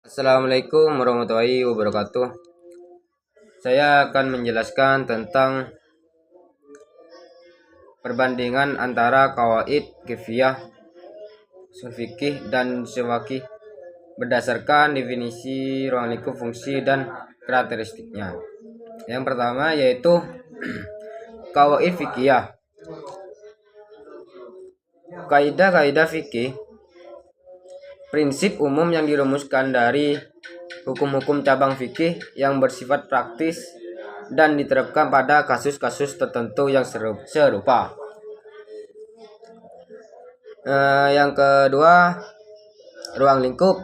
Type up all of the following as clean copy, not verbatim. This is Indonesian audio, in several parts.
Assalamualaikum warahmatullahi wabarakatuh. Saya akan menjelaskan tentang perbandingan antara qawaid kifiyah, usul fikih dan syawaki berdasarkan definisi ruang lingkup, fungsi dan karakteristiknya. Yang pertama yaitu qawaid fikih. Kaidah-kaidah fikih prinsip umum yang dirumuskan dari hukum-hukum cabang fikih yang bersifat praktis dan diterapkan pada kasus-kasus tertentu yang serupa. Yang kedua, ruang lingkup.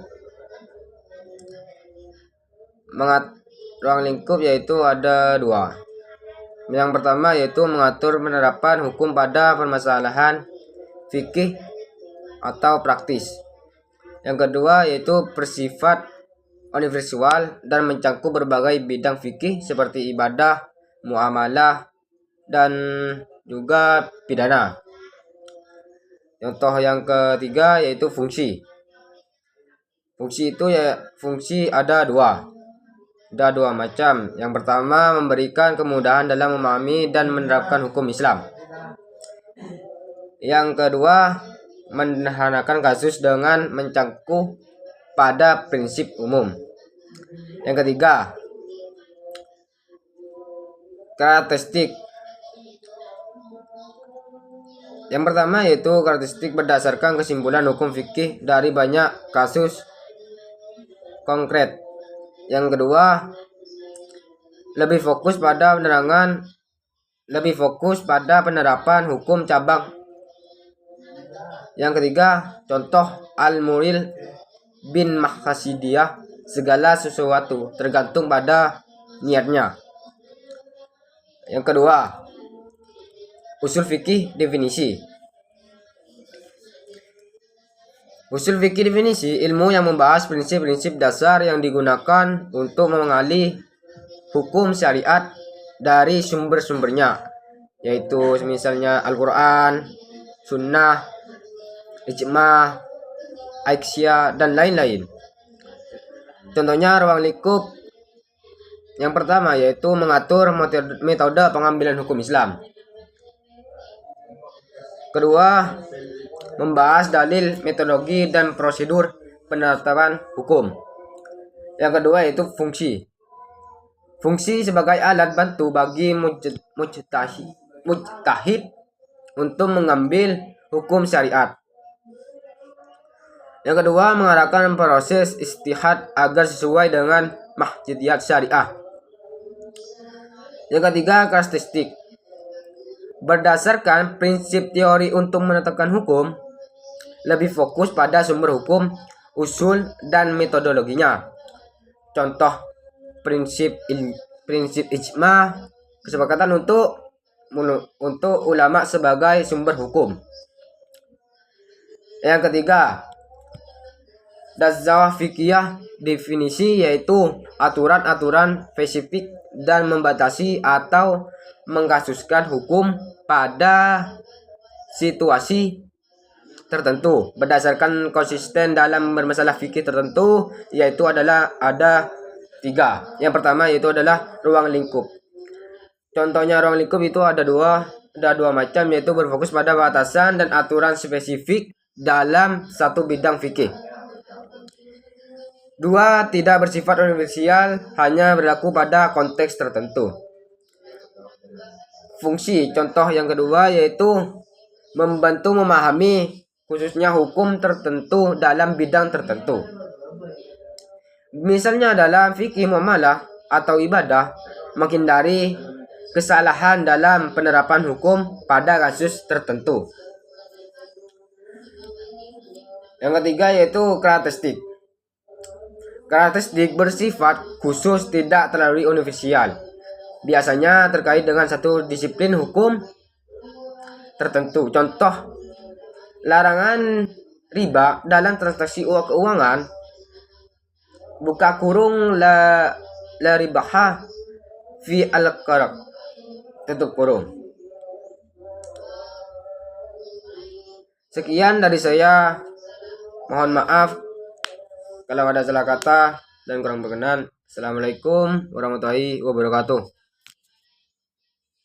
Ruang lingkup yaitu ada dua. Yang pertama yaitu mengatur penerapan hukum pada permasalahan fikih atau praktis. Yang kedua yaitu bersifat universal dan mencakup berbagai bidang fikih seperti ibadah, muamalah, dan juga pidana. Contoh yang ketiga yaitu fungsi. Fungsi ada dua macam. Yang pertama memberikan kemudahan dalam memahami dan menerapkan hukum Islam. Yang kedua menyederhanakan kasus dengan mencakup pada prinsip umum. Yang ketiga, karakteristik. Yang pertama yaitu karakteristik berdasarkan kesimpulan hukum fikih dari banyak kasus konkret. Yang kedua, lebih fokus pada penerapan hukum cabang. Yang ketiga, contoh Al-Muril bin Mahkasidiyah, segala sesuatu tergantung pada niatnya. Yang kedua, usul fikih definisi. Usul fikih definisi ilmu yang membahas prinsip-prinsip dasar yang digunakan untuk mengali hukum syariat dari sumber-sumbernya, yaitu misalnya Al-Quran, Sunnah, Ijma', Aisyah, dan lain-lain. Contohnya ruang lingkup yang pertama yaitu mengatur metode pengambilan hukum Islam. Kedua, membahas dalil, metodologi, dan prosedur penerapan hukum. Yang kedua yaitu fungsi. Fungsi sebagai alat bantu bagi mujtahid untuk mengambil hukum syariat. Yang kedua, mengarahkan proses ijtihad agar sesuai dengan mahdiyat syariah. Yang ketiga, karakteristik. Berdasarkan prinsip teori untuk menetapkan hukum, lebih fokus pada sumber hukum, usul, dan metodologinya. Contoh prinsip ijma', kesepakatan untuk ulama sebagai sumber hukum. Yang ketiga, Dazawah fikih definisi yaitu aturan-aturan spesifik dan membatasi atau mengkasuskan hukum pada situasi tertentu berdasarkan konsisten dalam bermasalah fikih tertentu, yaitu adalah ada tiga. Yang pertama yaitu adalah ruang lingkup. Contohnya ruang lingkup itu ada dua macam, yaitu berfokus pada batasan dan aturan spesifik dalam satu bidang fikih. Dua, tidak bersifat universal, hanya berlaku pada konteks tertentu. Fungsi, contoh yang kedua yaitu membantu memahami khususnya hukum tertentu dalam bidang tertentu. Misalnya dalam fikih muamalah atau ibadah, menghindari kesalahan dalam penerapan hukum pada kasus tertentu. Yang ketiga yaitu karakteristik. Karakteristik bersifat khusus, tidak terlalu universal. Biasanya terkait dengan satu disiplin hukum tertentu. Contoh, larangan riba dalam transaksi keuangan, buka kurung la ribaha fi al-qarab, tutup kurung. Sekian dari saya. Mohon maaf Kalau ada salah kata dan kurang berkenan, Assalamualaikum warahmatullahi wabarakatuh.